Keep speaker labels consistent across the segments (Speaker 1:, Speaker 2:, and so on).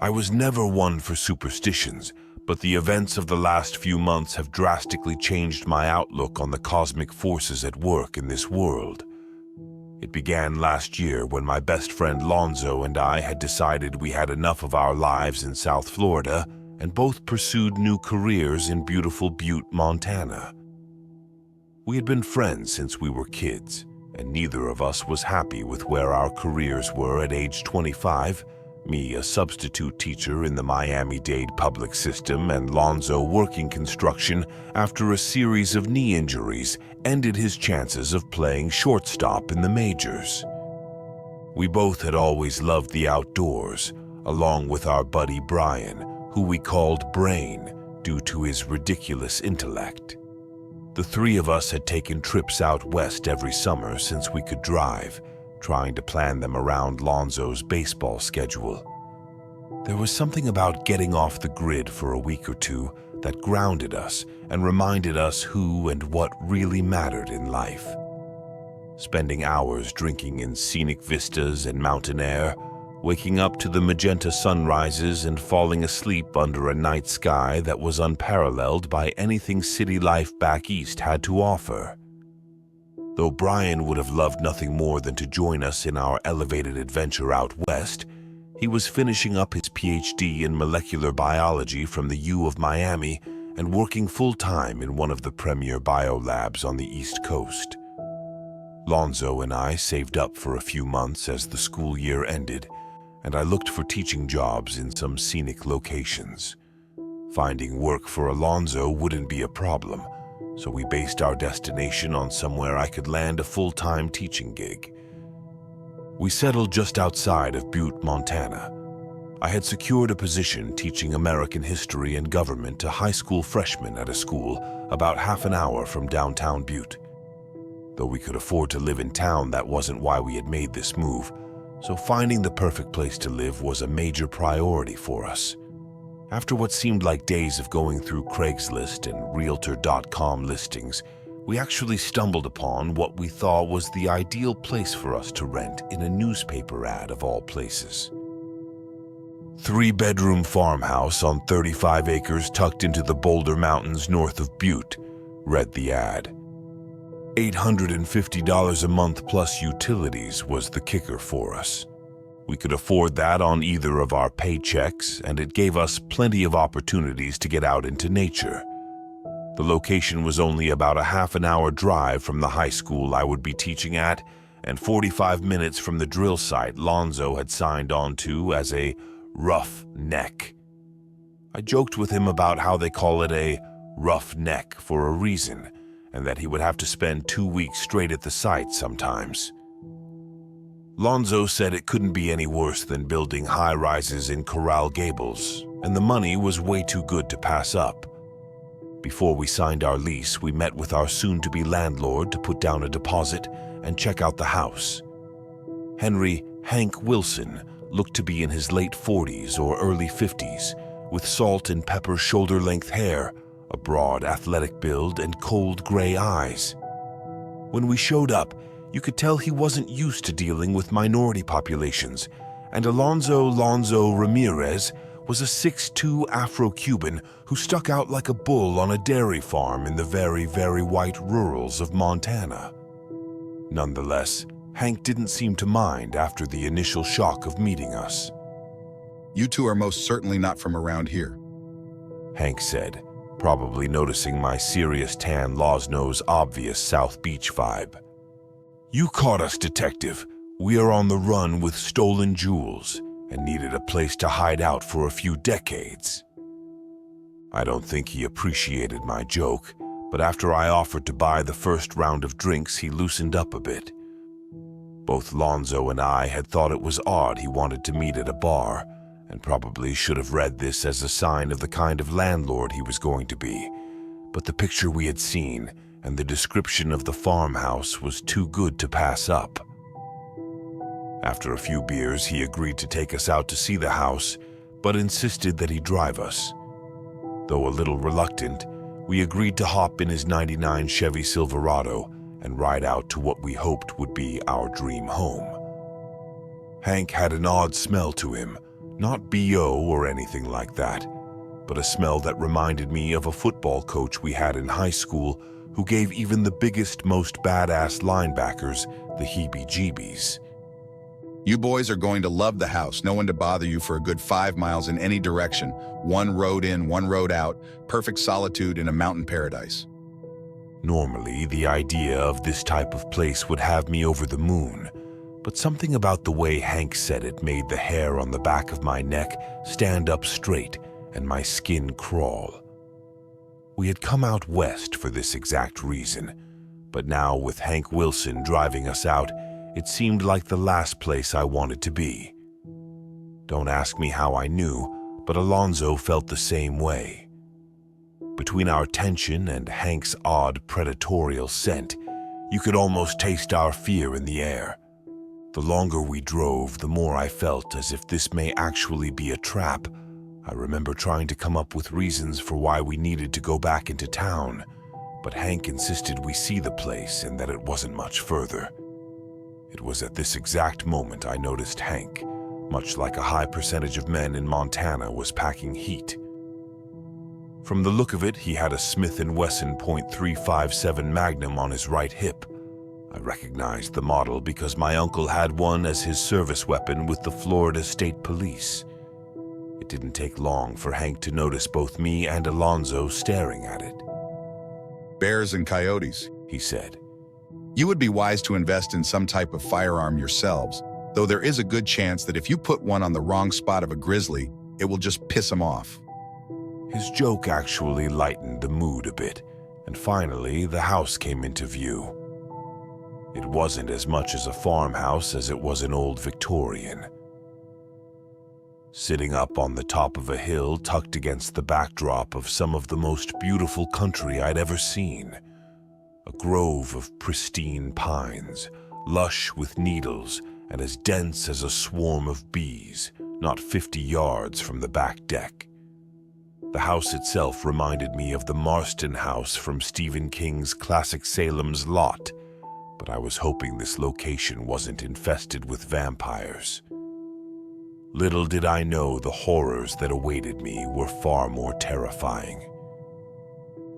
Speaker 1: I was never one for superstitions, but the events of the last few months have drastically changed my outlook on the cosmic forces at work in this world. It began last year when my best friend Lonzo and I had decided we had enough of our lives in South Florida and both pursued new careers in beautiful Butte, Montana. We had been friends since we were kids, and neither of us was happy with where our careers were at age 25, me a substitute teacher in the Miami-Dade public system and Lonzo working construction after a series of knee injuries ended his chances of playing shortstop in the majors. We both had always loved the outdoors, along with our buddy Brian, who we called Brain due to his ridiculous intellect. The three of us had taken trips out west every summer since we could drive, trying to plan them around Lonzo's baseball schedule. There was something about getting off the grid for a week or two that grounded us and reminded us who and what really mattered in life. Spending hours drinking in scenic vistas and mountain air, waking up to the magenta sunrises and falling asleep under a night sky that was unparalleled by anything city life back east had to offer. Though Brian would have loved nothing more than to join us in our elevated adventure out west, he was finishing up his PhD in molecular biology from the U of Miami and working full-time in one of the premier biolabs on the East Coast. Lonzo and I saved up for a few months as the school year ended, and I looked for teaching jobs in some scenic locations. Finding work for Alonzo wouldn't be a problem, so we based our destination on somewhere I could land a full-time teaching gig. We settled just outside of Butte, Montana. I had secured a position teaching American history and government to high school freshmen at a school about half an hour from downtown Butte. Though we could afford to live in town, that wasn't why we had made this move, so finding the perfect place to live was a major priority for us. After what seemed like days of going through Craigslist and Realtor.com listings, we actually stumbled upon what we thought was the ideal place for us to rent in a newspaper ad of all places. 3-bedroom farmhouse on 35 acres tucked into the Boulder Mountains north of Butte, read the ad. $850 a month plus utilities was the kicker for us. We could afford that on either of our paychecks, and it gave us plenty of opportunities to get out into nature. The location was only about a half-an-hour drive from the high school I would be teaching at, and 45 minutes from the drill site Lonzo had signed on to as a rough neck. I joked with him about how they call it a rough neck for a reason, and that he would have to spend 2 weeks straight at the site sometimes. Lonzo said it couldn't be any worse than building high-rises in Coral Gables, and the money was way too good to pass up. Before we signed our lease, we met with our soon-to-be landlord to put down a deposit and check out the house. Hank Wilson looked to be in his late 40s or early 50s, with salt and pepper shoulder-length hair, a broad athletic build, and cold gray eyes. When we showed up, you could tell he wasn't used to dealing with minority populations, and Lonzo Ramirez was a 6'2" Afro-Cuban who stuck out like a bull on a dairy farm in the very, very white rurals of Montana. Nonetheless, Hank didn't seem to mind after the initial shock of meeting us.
Speaker 2: "You two are most certainly not from around here,"
Speaker 1: Hank said, probably noticing my serious tan Lozno's obvious South Beach vibe. "You caught us, detective. We are on the run with stolen jewels and needed a place to hide out for a few decades." I don't think he appreciated my joke, but after I offered to buy the first round of drinks, he loosened up a bit. Both Lonzo and I had thought it was odd he wanted to meet at a bar, and probably should have read this as a sign of the kind of landlord he was going to be, but the picture we had seen and the description of the farmhouse was too good to pass up. After a few beers, he agreed to take us out to see the house, but insisted that he drive us. Though a little reluctant, we agreed to hop in his '99 Chevy Silverado and ride out to what we hoped would be our dream home. Hank had an odd smell to him, Not BO or anything like that, but a smell that reminded me of a football coach we had in high school who gave even the biggest, most badass linebackers the heebie-jeebies.
Speaker 2: You boys are going to love the house. No one to bother you for a good 5 miles in any direction. One road in, one road out. Perfect solitude in a mountain paradise.
Speaker 1: Normally, the idea of this type of place would have me over the moon, but something about the way Hank said it made the hair on the back of my neck stand up straight and my skin crawl. We had come out west for this exact reason, but now with Hank Wilson driving us out, it seemed like the last place I wanted to be. Don't ask me how I knew, but Alonzo felt the same way. Between our tension and Hank's odd predatorial scent, you could almost taste our fear in the air. The longer we drove, the more I felt as if this may actually be a trap. I remember trying to come up with reasons for why we needed to go back into town, but Hank insisted we see the place and that it wasn't much further. It was at this exact moment I noticed Hank, much like a high percentage of men in Montana, was packing heat. From the look of it, he had a Smith & Wesson .357 Magnum on his right hip. I recognized the model because my uncle had one as his service weapon with the Florida State Police. It didn't take long for Hank to notice both me and Alonzo staring at it.
Speaker 2: Bears and coyotes,
Speaker 1: He said.
Speaker 2: You would be wise to invest in some type of firearm yourselves, though there is a good chance that if you put one on the wrong spot of a grizzly, it will just piss him off.
Speaker 1: His joke actually lightened the mood a bit, and finally the house came into view. It wasn't as much as a farmhouse as it was an old Victorian. Sitting up on the top of a hill tucked against the backdrop of some of the most beautiful country I'd ever seen. A grove of pristine pines, lush with needles and as dense as a swarm of bees, not 50 yards from the back deck. The house itself reminded me of the Marston house from Stephen King's classic Salem's Lot, but I was hoping this location wasn't infested with vampires. Little did I know the horrors that awaited me were far more terrifying.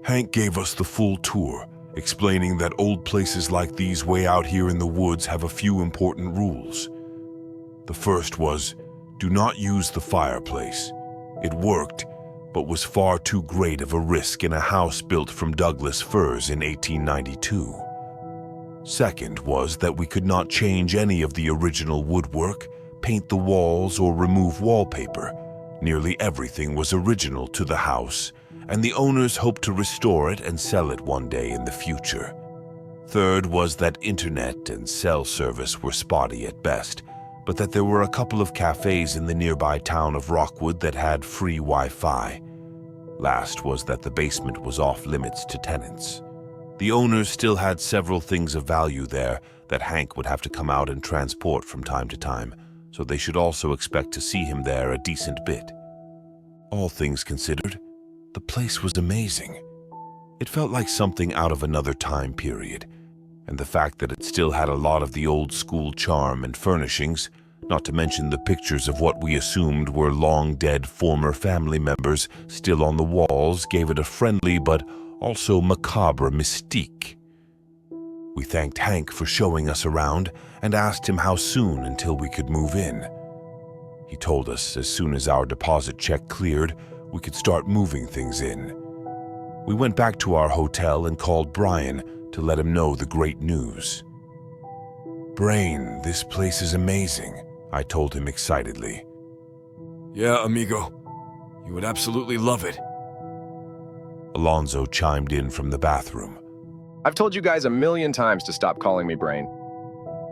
Speaker 1: Hank gave us the full tour, explaining that old places like these way out here in the woods have a few important rules. The first was, do not use the fireplace. It worked, but was far too great of a risk in a house built from Douglas firs in 1892. Second was that we could not change any of the original woodwork, paint the walls, or remove wallpaper. Nearly everything was original to the house, and the owners hoped to restore it and sell it one day in the future. Third was that internet and cell service were spotty at best, but that there were a couple of cafes in the nearby town of Rockwood that had free Wi-Fi. Last was that the basement was off limits to tenants. The owners still had several things of value there that Hank would have to come out and transport from time to time, so they should also expect to see him there a decent bit. All things considered, the place was amazing. It felt like something out of another time period, and the fact that it still had a lot of the old school charm and furnishings, not to mention the pictures of what we assumed were long-dead former family members still on the walls, gave it a friendly but also macabre mystique. We thanked Hank for showing us around and asked him how soon until we could move in. He told us as soon as our deposit check cleared, we could start moving things in. We went back to our hotel and called Brian to let him know the great news. "Brain, this place is amazing," I told him excitedly.
Speaker 3: Yeah, amigo. You would absolutely love it.
Speaker 1: Alonzo chimed in from the bathroom.
Speaker 4: I've told you guys a million times to stop calling me Brain.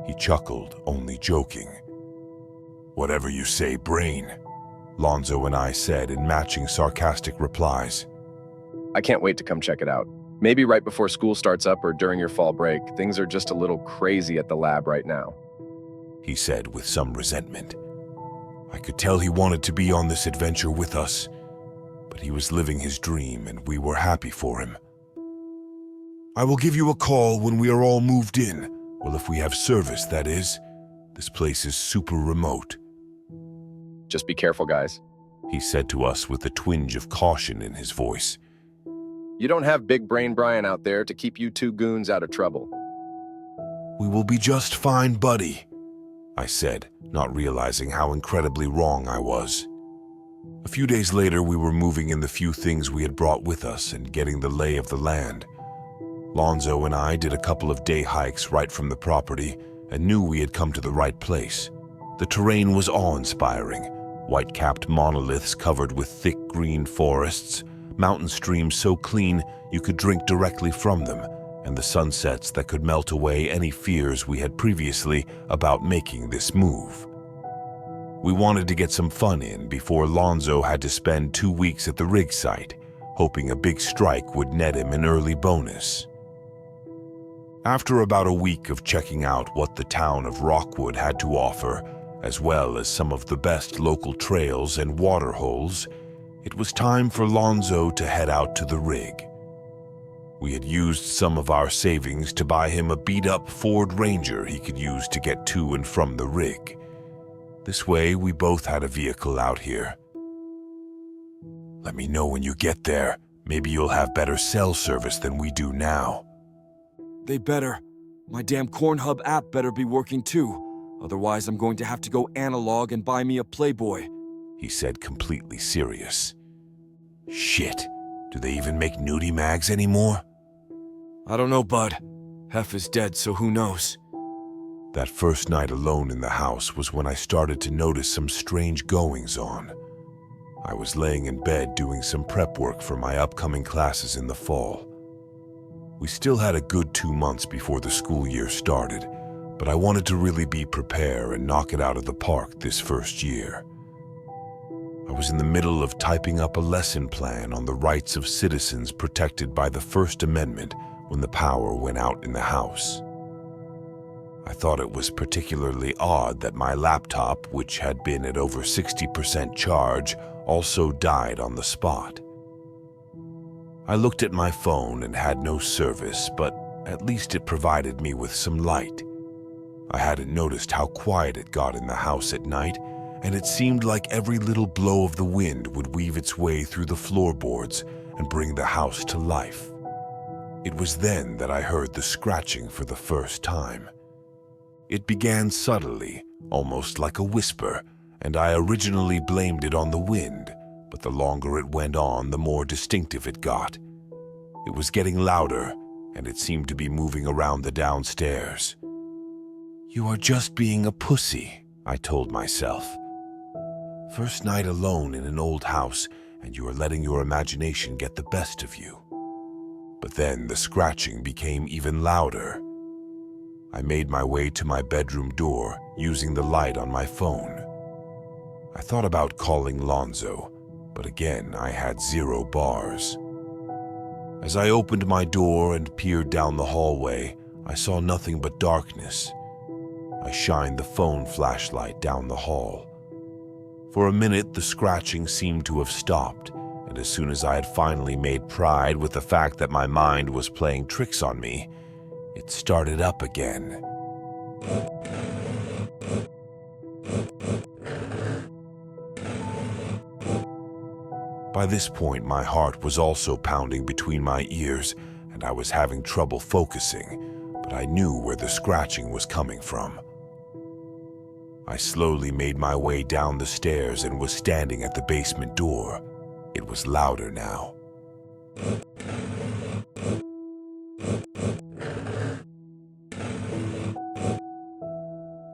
Speaker 1: He chuckled, only joking. "Whatever you say, Brain," Lonzo and I said in matching sarcastic replies.
Speaker 4: I can't wait to come check it out. Maybe right before school starts up or during your fall break. Things are just a little crazy at the lab right now.
Speaker 1: He said with some resentment. I could tell he wanted to be on this adventure with us, but he was living his dream and we were happy for him. "I will give you a call when we are all moved in. Well, if we have service, that is. This place is super remote."
Speaker 4: Just be careful, guys.
Speaker 1: he said to us with a twinge of caution in his voice.
Speaker 4: You don't have Big Brain Brian out there to keep you two goons out of trouble.
Speaker 1: We will be just fine, buddy, I said, not realizing how incredibly wrong I was. A few days later, we were moving in the few things we had brought with us and getting the lay of the land. Lonzo and I did a couple of day hikes right from the property and knew we had come to the right place. The terrain was awe-inspiring, white-capped monoliths covered with thick green forests, mountain streams so clean you could drink directly from them, and the sunsets that could melt away any fears we had previously about making this move. We wanted to get some fun in before Lonzo had to spend 2 weeks at the rig site, hoping a big strike would net him an early bonus. After about a week of checking out what the town of Rockwood had to offer, as well as some of the best local trails and water holes, it was time for Lonzo to head out to the rig. We had used some of our savings to buy him a beat-up Ford Ranger he could use to get to and from the rig. This way, we both had a vehicle out here. Let me know when you get there. Maybe you'll have better cell service than we do now.
Speaker 3: They better. My damn Cornhub app better be working too. Otherwise, I'm going to have to go analog and buy me a Playboy,
Speaker 1: he said, completely serious. Shit, do they even make nudie mags anymore?
Speaker 3: I don't know, bud. Hef is dead, so who knows?
Speaker 1: That first night alone in the house was when I started to notice some strange goings-on. I was laying in bed doing some prep work for my upcoming classes in the fall. We still had a good 2 months before the school year started, but I wanted to really be prepared and knock it out of the park this first year. I was in the middle of typing up a lesson plan on the rights of citizens protected by the First Amendment when the power went out in the house. I thought it was particularly odd that my laptop, which had been at over 60% charge, also died on the spot. I looked at my phone and had no service, but at least it provided me with some light. I hadn't noticed how quiet it got in the house at night, and it seemed like every little blow of the wind would weave its way through the floorboards and bring the house to life. It was then that I heard the scratching for the first time. It began subtly, almost like a whisper, and I originally blamed it on the wind, but the longer it went on, the more distinctive it got. It was getting louder, and it seemed to be moving around the downstairs. You are just being a pussy, I told myself. First night alone in an old house, and you are letting your imagination get the best of you. But then the scratching became even louder. I made my way to my bedroom door, using the light on my phone. I thought about calling Lonzo, but again I had 0 bars. As I opened my door and peered down the hallway, I saw nothing but darkness. I shined the phone flashlight down the hall. For a minute, the scratching seemed to have stopped, and as soon as I had finally made pride with the fact that my mind was playing tricks on me, it started up again. By this point, my heart was also pounding between my ears, and I was having trouble focusing, but I knew where the scratching was coming from. I slowly made my way down the stairs and was standing at the basement door. It was louder now.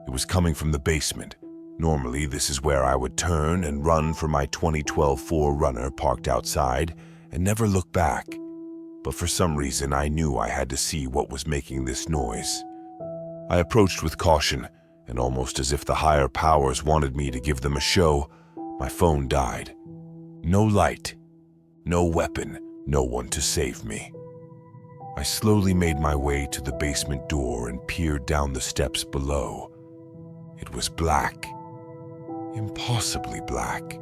Speaker 1: It was coming from the basement. Normally, this is where I would turn and run for my 2012 4Runner parked outside and never look back. But for some reason, I knew I had to see what was making this noise. I approached with caution, and almost as if the higher powers wanted me to give them a show, my phone died. No light, no weapon, no one to save me. I slowly made my way to the basement door and peered down the steps below. It was black. Impossibly black.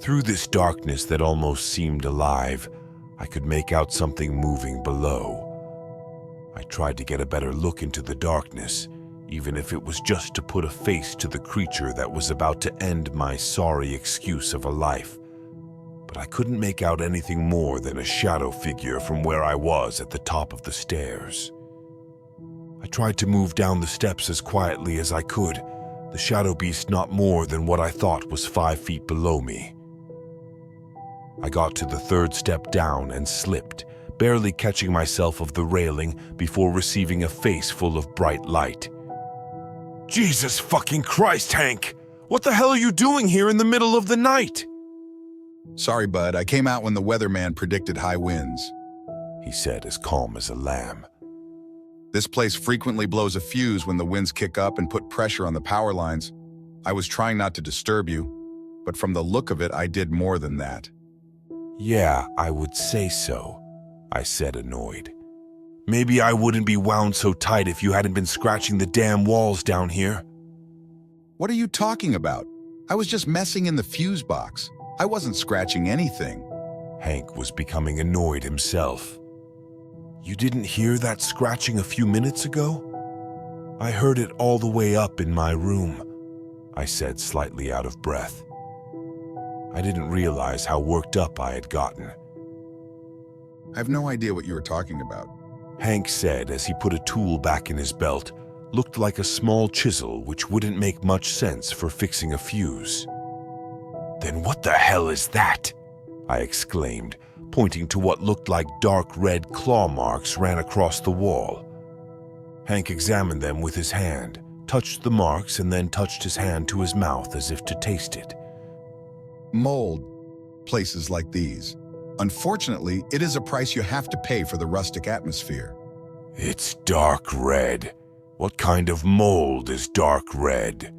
Speaker 1: Through this darkness that almost seemed alive, I could make out something moving below. I tried to get a better look into the darkness, even if it was just to put a face to the creature that was about to end my sorry excuse of a life. But I couldn't make out anything more than a shadow figure from where I was at the top of the stairs. I tried to move down the steps as quietly as I could, the shadow beast not more than what I thought was 5 feet below me. I got to the third step down and slipped, barely catching myself of the railing before receiving a face full of bright light. Jesus fucking Christ, Hank! What the hell are you doing here in the middle of the night?
Speaker 2: Sorry, bud, I came out when the weatherman predicted high winds.
Speaker 1: He said as calm as a lamb.
Speaker 2: This place frequently blows a fuse when the winds kick up and put pressure on the power lines. I was trying not to disturb you, but from the look of it, I did more than that.
Speaker 1: Yeah, I would say so, I said, annoyed. Maybe I wouldn't be wound so tight if you hadn't been scratching the damn walls down here.
Speaker 2: What are you talking about? I was just messing in the fuse box. I wasn't scratching anything.
Speaker 1: Hank was becoming annoyed himself. You didn't hear that scratching a few minutes ago? I heard it all the way up in my room, I said, slightly out of breath. I didn't realize how worked up I had gotten.
Speaker 2: I have no idea what you were talking about.
Speaker 1: Hank said as he put a tool back in his belt, looked like a small chisel which wouldn't make much sense for fixing a fuse. Then what the hell is that? I exclaimed, pointing to what looked like dark red claw marks ran across the wall. Hank examined them with his hand, touched the marks, and then touched his hand to his mouth as if to taste it.
Speaker 2: Mold. Places like these. Unfortunately, it is a price you have to pay for the rustic atmosphere.
Speaker 1: It's dark red. What kind of mold is dark red?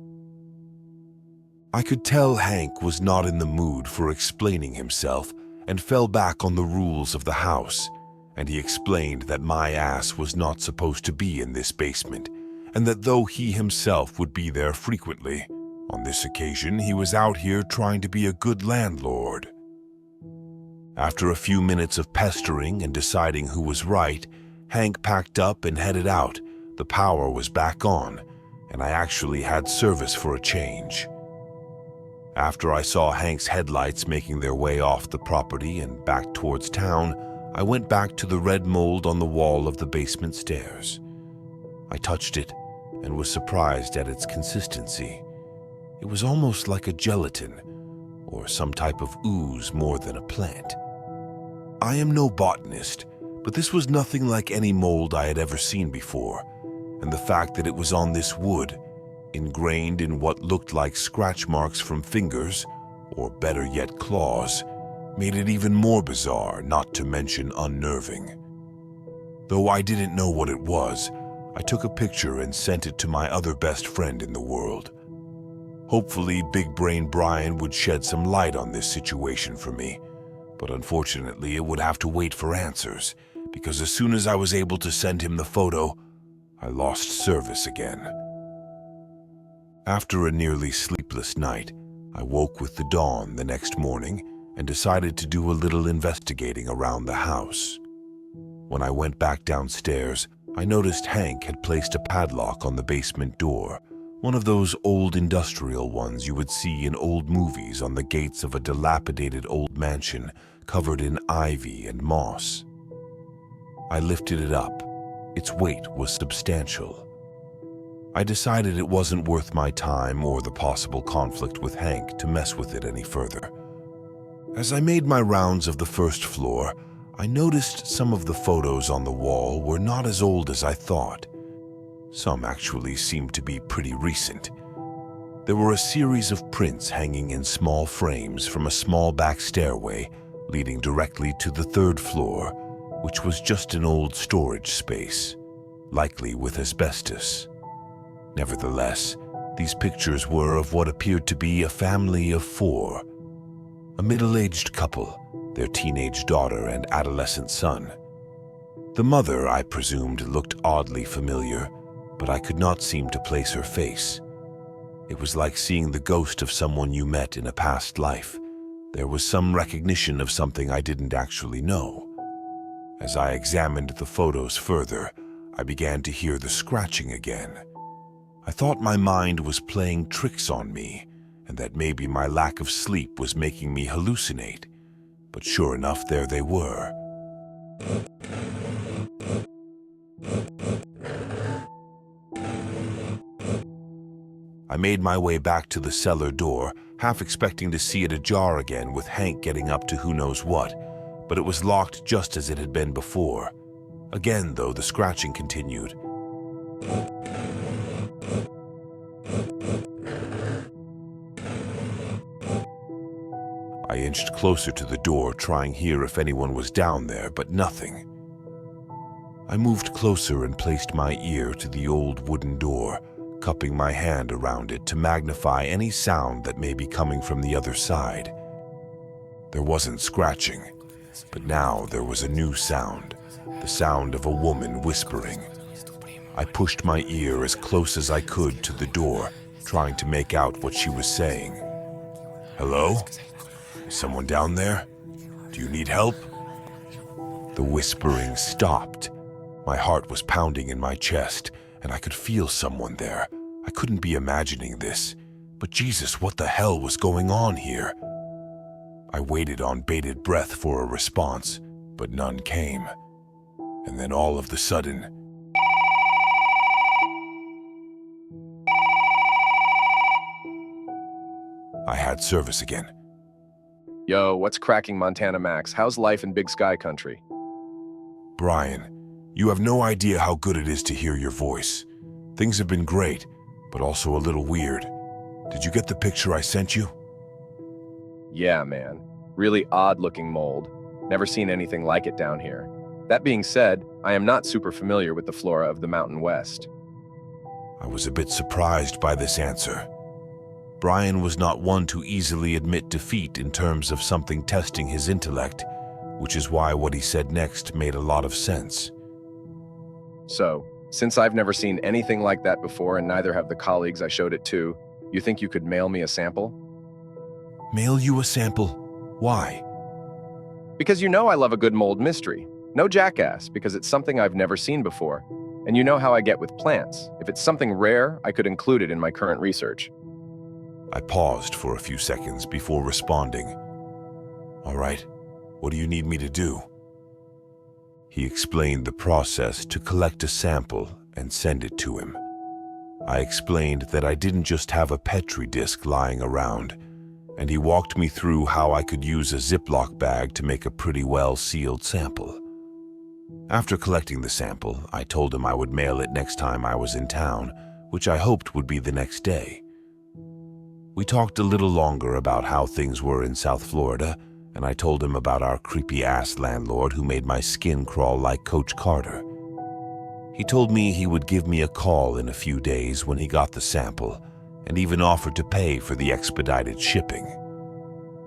Speaker 1: I could tell Hank was not in the mood for explaining himself and fell back on the rules of the house, and he explained that my ass was not supposed to be in this basement, and that though he himself would be there frequently, on this occasion he was out here trying to be a good landlord. After a few minutes of pestering and deciding who was right, Hank packed up and headed out. The power was back on, and I actually had service for a change. After I saw Hank's headlights making their way off the property and back towards town, I went back to the red mold on the wall of the basement stairs. I touched it and was surprised at its consistency. It was almost like a gelatin, or some type of ooze more than a plant. I am no botanist, but this was nothing like any mold I had ever seen before, and the fact that it was on this wood, ingrained in what looked like scratch marks from fingers, or better yet claws, made it even more bizarre, not to mention unnerving. Though I didn't know what it was, I took a picture and sent it to my other best friend in the world. Hopefully, Big Brain Brian would shed some light on this situation for me, but unfortunately it would have to wait for answers, because as soon as I was able to send him the photo, I lost service again. After a nearly sleepless night, I woke with the dawn the next morning and decided to do a little investigating around the house. When I went back downstairs, I noticed Hank had placed a padlock on the basement door, one of those old industrial ones you would see in old movies on the gates of a dilapidated old mansion covered in ivy and moss. I lifted it up. Its weight was substantial. I decided it wasn't worth my time or the possible conflict with Hank to mess with it any further. As I made my rounds of the first floor, I noticed some of the photos on the wall were not as old as I thought. Some actually seemed to be pretty recent. There were a series of prints hanging in small frames from a small back stairway leading directly to the third floor, which was just an old storage space, likely with asbestos. Nevertheless, these pictures were of what appeared to be a family of 4. A middle-aged couple, their teenage daughter and adolescent son. The mother, I presumed, looked oddly familiar, but I could not seem to place her face. It was like seeing the ghost of someone you met in a past life. There was some recognition of something I didn't actually know. As I examined the photos further, I began to hear the scratching again. I thought my mind was playing tricks on me, and that maybe my lack of sleep was making me hallucinate. But sure enough, there they were. I made my way back to the cellar door, half expecting to see it ajar again with Hank getting up to who knows what, but it was locked just as it had been before. Again, though, the scratching continued. I inched closer to the door, trying here if anyone was down there, but nothing. I moved closer and placed my ear to the old wooden door, cupping my hand around it to magnify any sound that may be coming from the other side. There wasn't scratching, but now there was a new sound, the sound of a woman whispering. I pushed my ear as close as I could to the door, trying to make out what she was saying. "Hello? Is someone down there? Do you need help?" The whispering stopped. My heart was pounding in my chest, and I could feel someone there. I couldn't be imagining this, but Jesus, what the hell was going on here? I waited on bated breath for a response, but none came. And then all of the sudden, I had service again.
Speaker 4: Yo, what's cracking, Montana Max? How's life in Big Sky Country?
Speaker 1: Brian, you have no idea how good it is to hear your voice. Things have been great, but also a little weird. Did you get the picture I sent you?
Speaker 4: Yeah, man. Really odd-looking mold. Never seen anything like it down here. That being said, I am not super familiar with the flora of the Mountain West.
Speaker 1: I was a bit surprised by this answer. Brian was not one to easily admit defeat in terms of something testing his intellect, which is why what he said next made a lot of sense.
Speaker 4: So, since I've never seen anything like that before and neither have the colleagues I showed it to, you think you could mail me a sample?
Speaker 1: Mail you a sample? Why?
Speaker 4: Because you know I love a good mold mystery. No jackass, because it's something I've never seen before. And you know how I get with plants. If it's something rare, I could include it in my current research.
Speaker 1: I paused for a few seconds before responding. All right, what do you need me to do? He explained the process to collect a sample and send it to him. I explained that I didn't just have a Petri dish lying around, and he walked me through how I could use a Ziploc bag to make a pretty well-sealed sample. After collecting the sample, I told him I would mail it next time I was in town, which I hoped would be the next day. We talked a little longer about how things were in South Florida, and I told him about our creepy-ass landlord who made my skin crawl like Coach Carter. He told me he would give me a call in a few days when he got the sample, and even offered to pay for the expedited shipping.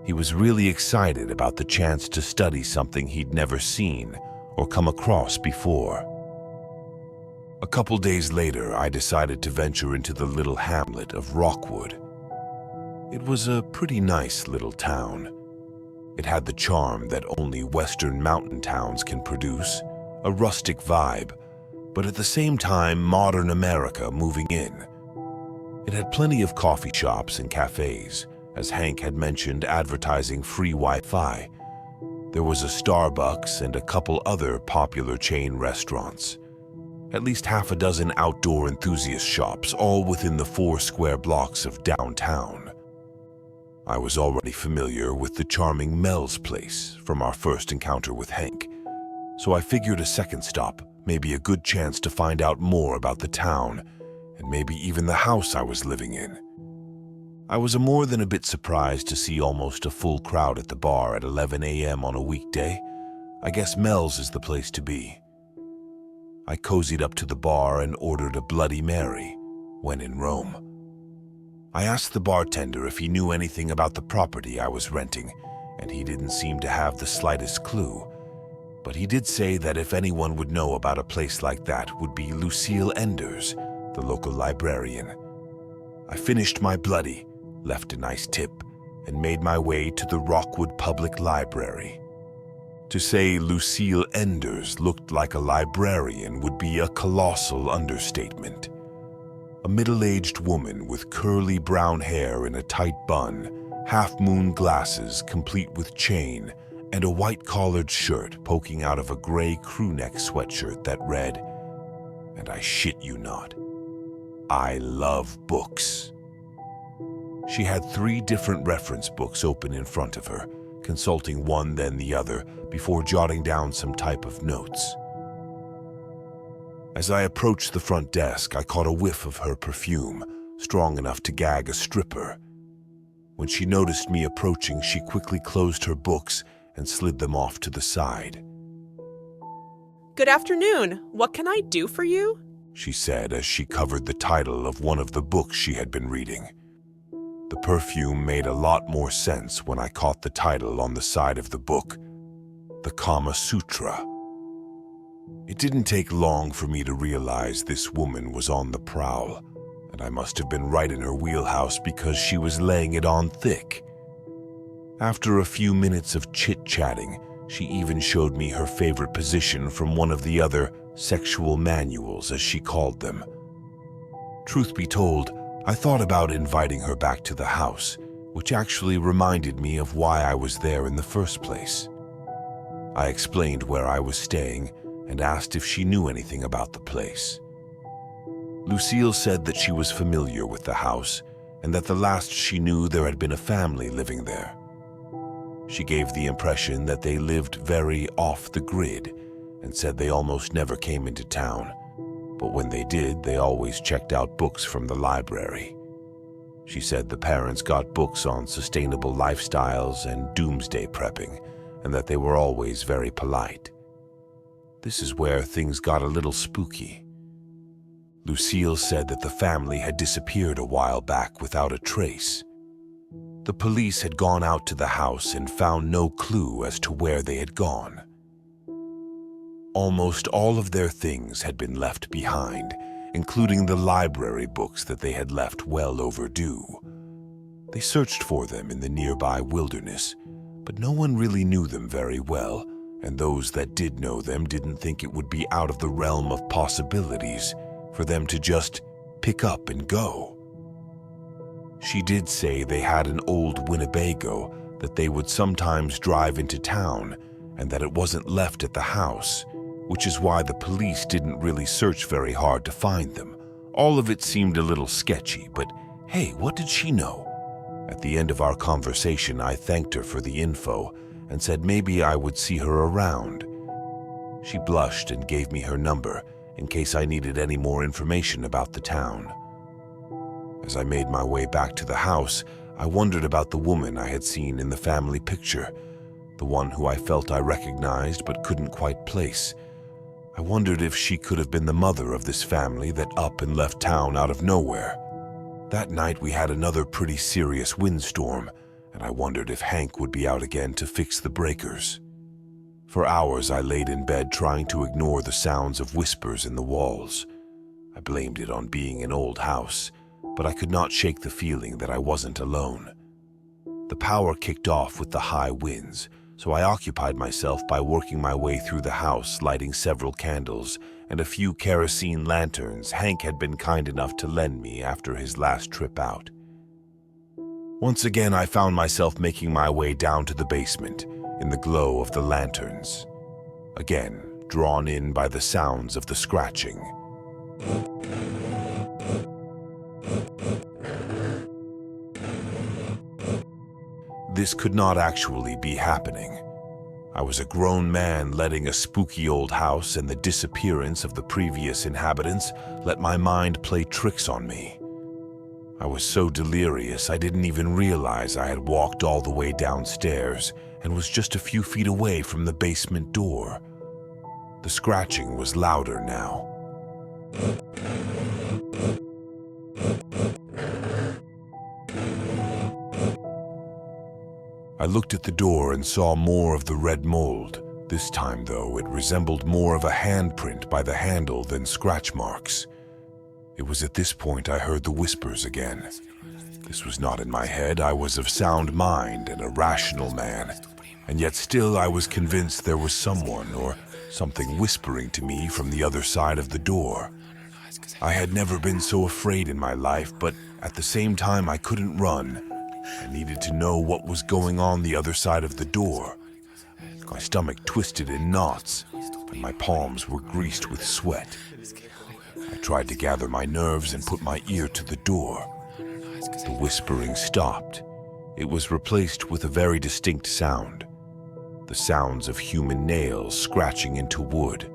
Speaker 1: He was really excited about the chance to study something he'd never seen or come across before. A couple days later, I decided to venture into the little hamlet of Rockwood. It was a pretty nice little town. It had the charm that only Western mountain towns can produce, a rustic vibe, but at the same time modern America moving in. It had plenty of coffee shops and cafes, as Hank had mentioned, advertising free Wi-Fi. There was a Starbucks and a couple other popular chain restaurants. At least half a dozen outdoor enthusiast shops, all within the 4 square blocks of downtown. I was already familiar with the charming Mel's place from our first encounter with Hank, so I figured a second stop may be a good chance to find out more about the town and maybe even the house I was living in. I was more than a bit surprised to see almost a full crowd at the bar at 11 a.m. on a weekday. I guess Mel's is the place to be. I cozied up to the bar and ordered a Bloody Mary when in Rome. I asked the bartender if he knew anything about the property I was renting, and he didn't seem to have the slightest clue. But he did say that if anyone would know about a place like that would be Lucille Enders, the local librarian. I finished my bloody, left a nice tip, and made my way to the Rockwood Public Library. To say Lucille Enders looked like a librarian would be a colossal understatement. A middle-aged woman with curly brown hair in a tight bun, half-moon glasses complete with chain, and a white-collared shirt poking out of a gray crewneck sweatshirt that read, and I shit you not, "I love books." She had 3 different reference books open in front of her, consulting one then the other before jotting down some type of notes. As I approached the front desk, I caught a whiff of her perfume, strong enough to gag a stripper. When she noticed me approaching, she quickly closed her books and slid them off to the side.
Speaker 5: Good afternoon. What can I do for you?
Speaker 1: She said as she covered the title of one of the books she had been reading. The perfume made a lot more sense when I caught the title on the side of the book, The Kama Sutra. It didn't take long for me to realize this woman was on the prowl, and I must have been right in her wheelhouse because she was laying it on thick. After a few minutes of chit-chatting, she even showed me her favorite position from one of the other sexual manuals, as she called them. Truth be told, I thought about inviting her back to the house, which actually reminded me of why I was there in the first place. I explained where I was staying and asked if she knew anything about the place. Lucille said that she was familiar with the house and that the last she knew there had been a family living there. She gave the impression that they lived very off the grid and said they almost never came into town, but when they did, they always checked out books from the library. She said the parents got books on sustainable lifestyles and doomsday prepping, and that they were always very polite. This is where things got a little spooky. Lucille said that the family had disappeared a while back without a trace. The police had gone out to the house and found no clue as to where they had gone. Almost all of their things had been left behind, including the library books that they had left well overdue. They searched for them in the nearby wilderness, but no one really knew them very well, and those that did know them didn't think it would be out of the realm of possibilities for them to just pick up and go. She did say they had an old Winnebago that they would sometimes drive into town, and that it wasn't left at the house, which is why the police didn't really search very hard to find them. All of it seemed a little sketchy, but hey, what did she know? At the end of our conversation, I thanked her for the info and said maybe I would see her around. She blushed and gave me her number in case I needed any more information about the town. As I made my way back to the house, I wondered about the woman I had seen in the family picture, the one who I felt I recognized but couldn't quite place. I wondered if she could have been the mother of this family that up and left town out of nowhere. That night we had another pretty serious windstorm, and I wondered if Hank would be out again to fix the breakers. For hours I laid in bed trying to ignore the sounds of whispers in the walls. I blamed it on being an old house, but I could not shake the feeling that I wasn't alone. The power kicked off with the high winds, so I occupied myself by working my way through the house, lighting several candles and a few kerosene lanterns Hank had been kind enough to lend me after his last trip out. Once again, I found myself making my way down to the basement in the glow of the lanterns, again drawn in by the sounds of the scratching. This could not actually be happening. I was a grown man letting a spooky old house and the disappearance of the previous inhabitants let my mind play tricks on me. I was so delirious I didn't even realize I had walked all the way downstairs and was just a few feet away from the basement door. The scratching was louder now. I looked at the door and saw more of the red mold. This time, though, it resembled more of a handprint by the handle than scratch marks. It was at this point I heard the whispers again. This was not in my head. I was of sound mind and a rational man, and yet still I was convinced there was someone or something whispering to me from the other side of the door. I had never been so afraid in my life, but at the same time I couldn't run. I needed to know what was going on the other side of the door. My stomach twisted in knots, and my palms were greased with sweat. I tried to gather my nerves and put my ear to the door. The whispering stopped. It was replaced with a very distinct sound. The sounds of human nails scratching into wood.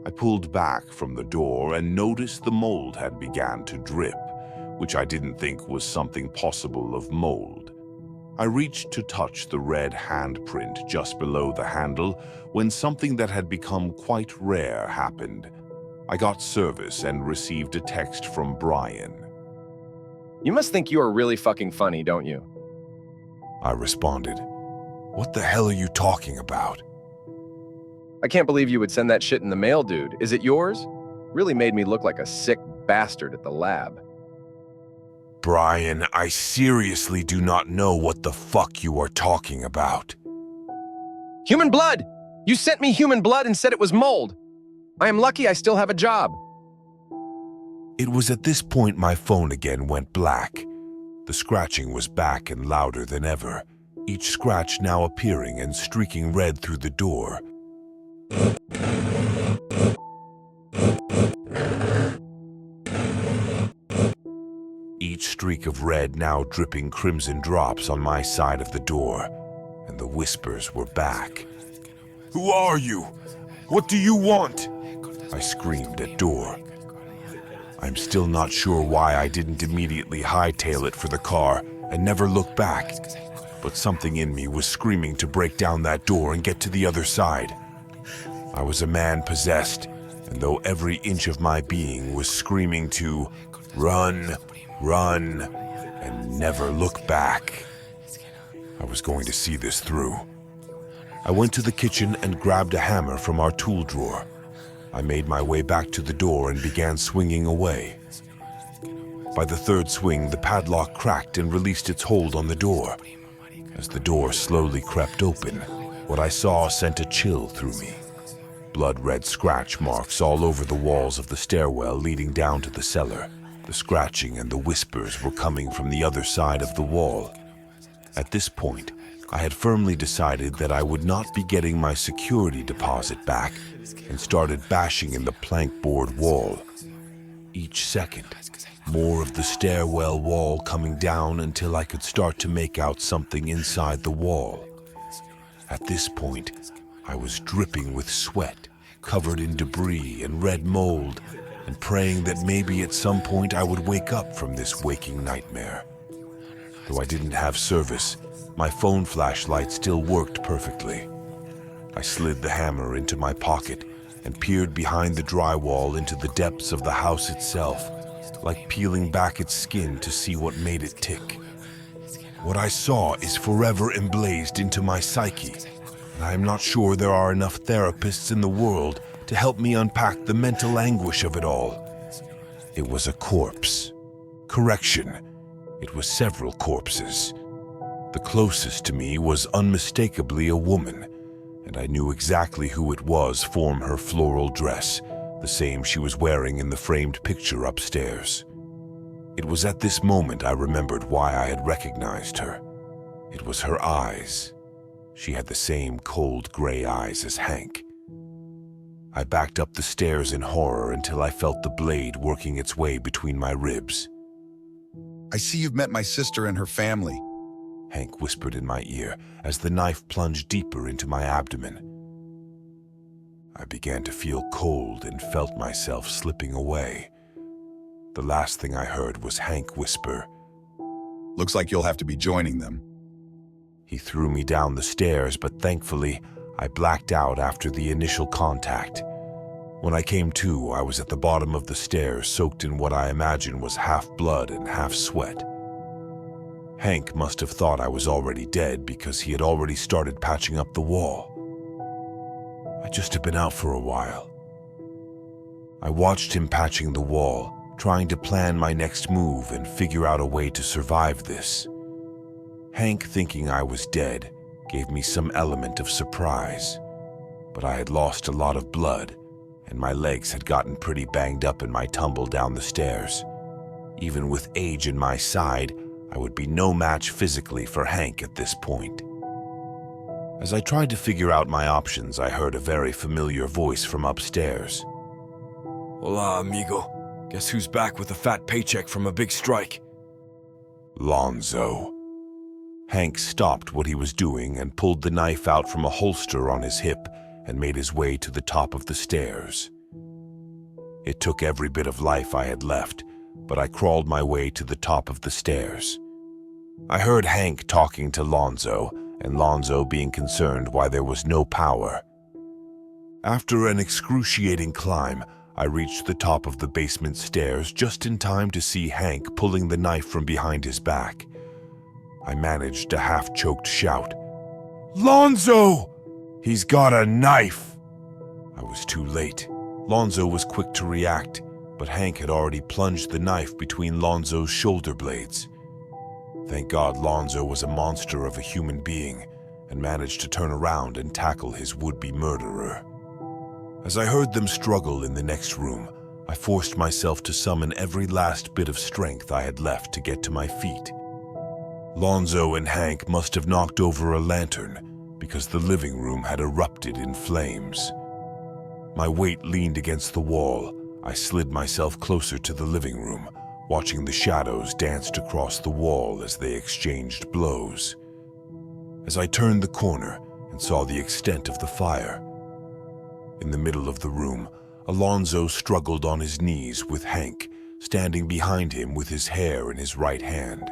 Speaker 1: I pulled back from the door and noticed the mold had begun to drip, which I didn't think was something possible of mold. I reached to touch the red handprint just below the handle when something that had become quite rare happened. I got service and received a text from Brian.
Speaker 4: You must think you are really fucking funny, don't you?
Speaker 1: I responded. What the hell are you talking about?
Speaker 4: I can't believe you would send that shit in the mail, dude. Is it yours? Really made me look like a sick bastard at the lab.
Speaker 1: Brian, I seriously do not know what the fuck you are talking about.
Speaker 4: Human blood! You sent me human blood and said it was mold. I am lucky I still have a job.
Speaker 1: It was at this point my phone again went black. The scratching was back and louder than ever, each scratch now appearing and streaking red through the door. Each streak of red now dripping crimson drops on my side of the door, and the whispers were back. Who are you? What do you want? I screamed at door. I'm still not sure why I didn't immediately hightail it for the car and never look back, but something in me was screaming to break down that door and get to the other side. I was a man possessed, and though every inch of my being was screaming to run, run, and never look back, I was going to see this through. I went to the kitchen and grabbed a hammer from our tool drawer. I made my way back to the door and began swinging away. By the third swing, the padlock cracked and released its hold on the door. As the door slowly crept open, what I saw sent a chill through me. Blood-red scratch marks all over the walls of the stairwell leading down to the cellar. The scratching and the whispers were coming from the other side of the wall. At this point, I had firmly decided that I would not be getting my security deposit back and started bashing in the plank board wall. Each second, more of the stairwell wall coming down until I could start to make out something inside the wall. At this point, I was dripping with sweat, covered in debris and red mold, and praying that maybe at some point I would wake up from this waking nightmare. Though I didn't have service, my phone flashlight still worked perfectly. I slid the hammer into my pocket and peered behind the drywall into the depths of the house itself, like peeling back its skin to see what made it tick. What I saw is forever emblazed into my psyche, and I am not sure there are enough therapists in the world to help me unpack the mental anguish of it all. It was a corpse. Correction, it was several corpses. The closest to me was unmistakably a woman, and I knew exactly who it was from her floral dress, the same she was wearing in the framed picture upstairs. It was at this moment I remembered why I had recognized her. It was her eyes. She had the same cold gray eyes as Hank. I backed up the stairs in horror until I felt the blade working its way between my ribs.
Speaker 2: I see you've met my sister and her family.
Speaker 1: Hank whispered in my ear as the knife plunged deeper into my abdomen. I began to feel cold and felt myself slipping away. The last thing I heard was Hank whisper,
Speaker 2: Looks like you'll have to be joining them.
Speaker 1: He threw me down the stairs, but thankfully, I blacked out after the initial contact. When I came to, I was at the bottom of the stairs, soaked in what I imagine was half blood and half sweat. Hank must have thought I was already dead because he had already started patching up the wall. I just had been out for a while. I watched him patching the wall, trying to plan my next move and figure out a way to survive this. Hank, thinking I was dead, gave me some element of surprise. But I had lost a lot of blood, and my legs had gotten pretty banged up in my tumble down the stairs. Even with age in my side, I would be no match physically for Hank at this point. As I tried to figure out my options, I heard a very familiar voice from upstairs.
Speaker 3: Hola, amigo. Guess who's back with a fat paycheck from a big strike?
Speaker 1: Lonzo. Hank stopped what he was doing and pulled the knife out from a holster on his hip and made his way to the top of the stairs. It took every bit of life I had left, but I crawled my way to the top of the stairs. I heard Hank talking to Lonzo, and Lonzo being concerned why there was no power. After an excruciating climb, I reached the top of the basement stairs just in time to see Hank pulling the knife from behind his back. I managed a half-choked shout. "Lonzo! He's got a knife!" I was too late. Lonzo was quick to react, but Hank had already plunged the knife between Lonzo's shoulder blades. Thank God Lonzo was a monster of a human being and managed to turn around and tackle his would-be murderer. As I heard them struggle in the next room, I forced myself to summon every last bit of strength I had left to get to my feet. Lonzo and Hank must have knocked over a lantern because the living room had erupted in flames. My weight leaned against the wall. I slid myself closer to the living room, watching the shadows danced across the wall as they exchanged blows. As I turned the corner and saw the extent of the fire, in the middle of the room, Alonzo struggled on his knees with Hank, standing behind him with his hair in his right hand.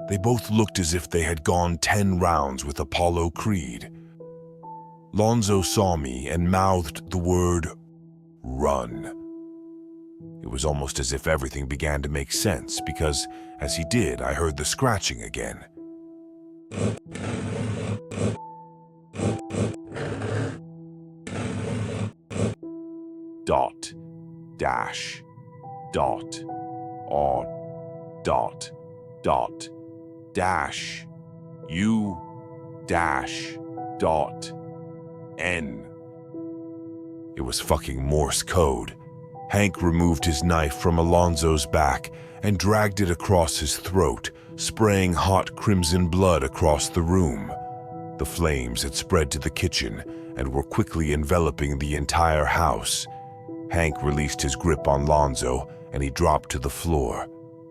Speaker 1: They both looked as if they had gone 10 rounds with Apollo Creed. Lonzo saw me and mouthed the word, "Run." It was almost as if everything began to make sense because, as he did, I heard the scratching again. Dot, dash, dot, odd, dot, dot, dash, U, dash, dot, N. It was fucking Morse code. Hank removed his knife from Alonzo's back and dragged it across his throat, spraying hot crimson blood across the room. The flames had spread to the kitchen and were quickly enveloping the entire house. Hank released his grip on Lonzo and he dropped to the floor.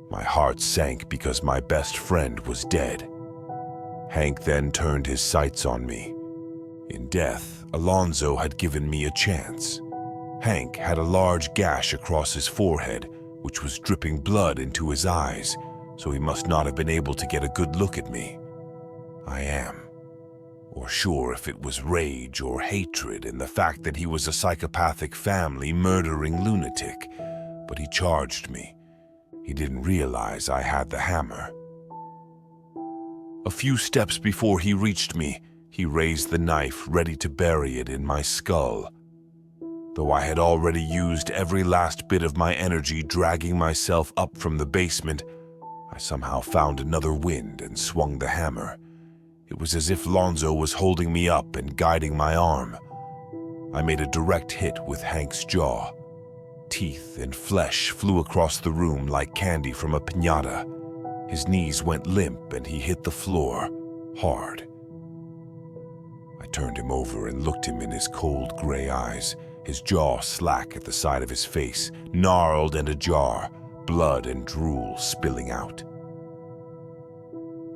Speaker 1: My heart sank because my best friend was dead. Hank then turned his sights on me. In death, Alonzo had given me a chance. Hank had a large gash across his forehead, which was dripping blood into his eyes, so he must not have been able to get a good look at me. I am. Or sure if it was rage or hatred in the fact that he was a psychopathic family-murdering lunatic, but he charged me. He didn't realize I had the hammer. A few steps before he reached me, he raised the knife, ready to bury it in my skull. Though I had already used every last bit of my energy dragging myself up from the basement, I somehow found another wind and swung the hammer. It was as if Lonzo was holding me up and guiding my arm. I made a direct hit with Hank's jaw. Teeth and flesh flew across the room like candy from a piñata. His knees went limp and he hit the floor, hard. I turned him over and looked him in his cold gray eyes, his jaw slack at the side of his face, gnarled and ajar, blood and drool spilling out.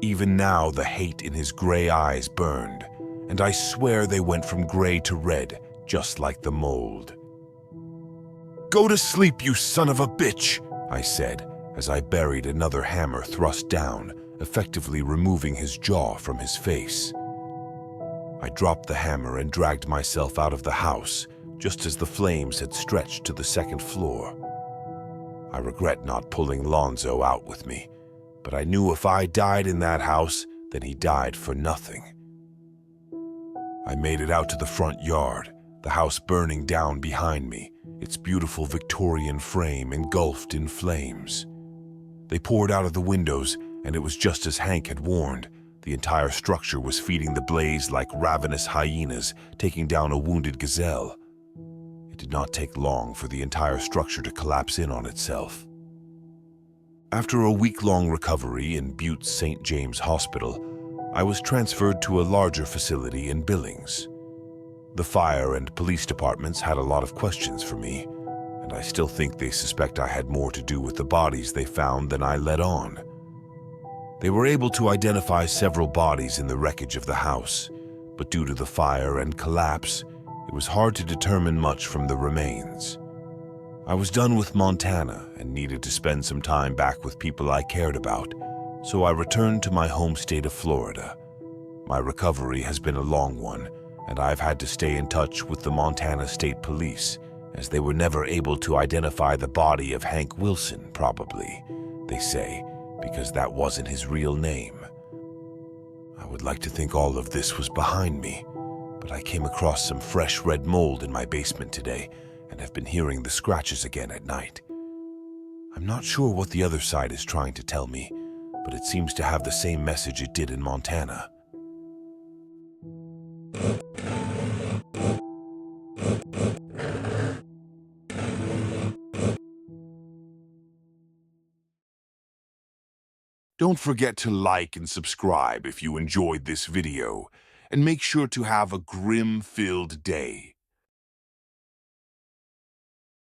Speaker 1: Even now, the hate in his gray eyes burned, and I swear they went from gray to red, just like the mold. "Go to sleep, you son of a bitch," I said, as I buried another hammer thrust down, effectively removing his jaw from his face. I dropped the hammer and dragged myself out of the house, just as the flames had stretched to the second floor. I regret not pulling Lonzo out with me, but I knew if I died in that house, then he died for nothing. I made it out to the front yard, the house burning down behind me, its beautiful Victorian frame engulfed in flames. They poured out of the windows, and it was just as Hank had warned. The entire structure was feeding the blaze like ravenous hyenas taking down a wounded gazelle. It did not take long for the entire structure to collapse in on itself. After a week-long recovery in Butte's St. James Hospital, I was transferred to a larger facility in Billings. The fire and police departments had a lot of questions for me, and I still think they suspect I had more to do with the bodies they found than I let on. They were able to identify several bodies in the wreckage of the house, but due to the fire and collapse, it was hard to determine much from the remains. I was done with Montana and needed to spend some time back with people I cared about, so I returned to my home state of Florida. My recovery has been a long one, and I've had to stay in touch with the Montana State Police, as they were never able to identify the body of Hank Wilson, probably, they say, because that wasn't his real name. I would like to think all of this was behind me, but I came across some fresh red mold in my basement today and have been hearing the scratches again at night. I'm not sure what the other side is trying to tell me, but it seems to have the same message it did in Montana. Don't forget to like and subscribe if you enjoyed this video, and make sure to have a grim-filled day.